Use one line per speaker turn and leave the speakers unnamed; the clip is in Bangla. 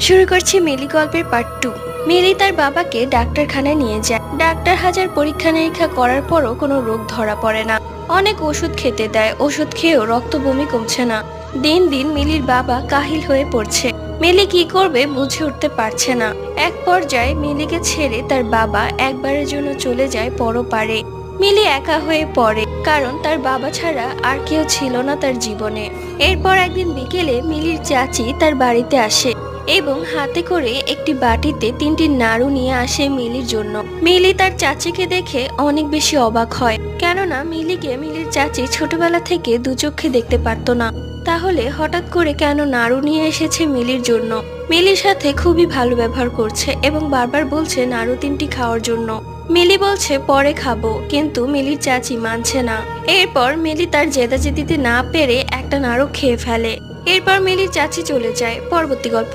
শুরু করছি মিলি গল্পের পার্ট 2। মিলি তার বাবাকে ডাক্তারখানায় নিয়ে যায়। ডাক্তার হাজার পরীক্ষা নিরীক্ষা করার পরও কোনো রোগ ধরা পড়ে না। অনেক ওষুধ খেতে দেয়, ওষুধ খেয়েও রক্ত বমি কমছে না। দিন দিন মিলির বাবা কাহিল হয়ে পড়ছে। মিলি কি করবে বুঝে উঠতে পারছে না। এক পর্যায়ে মিলিকে ছেড়ে তার বাবা একবারের জন্য চলে যায় পরপারে। মিলি একা হয়ে পড়ে, কারণ তার বাবা ছাড়া আর কেউ ছিল না তার জীবনে। এরপর একদিন বিকেলে মিলির চাচি তার বাড়িতে আসে এবং হাতে করে একটি বাটিতে 3টি নাড়ু নিয়ে আসে মিলির জন্য। মিলি তার চাচিকে দেখে অনেক বেশি অবাক হয়, কেননা মিলিকে মিলির চাচি ছোটবেলা থেকে দু চোখে দেখতে পারতো না। তাহলে হঠাৎ করে কেন নাড়ু নিয়ে এসেছে মিলির জন্য? মিলির সাথে খুবই ভালো ব্যবহার করছে এবং বারবার বলছে নাড়ু 3টি খাওয়ার জন্য। মিলি বলছে পরে খাবো, কিন্তু মিলির চাচি মানছে না। এরপর মিলি তার জেদাজেদিতে না পেরে একটা নাড়ু খেয়ে ফেলে। এরপর মিলির চাচি চলে যায়। পরবর্তী গল্প।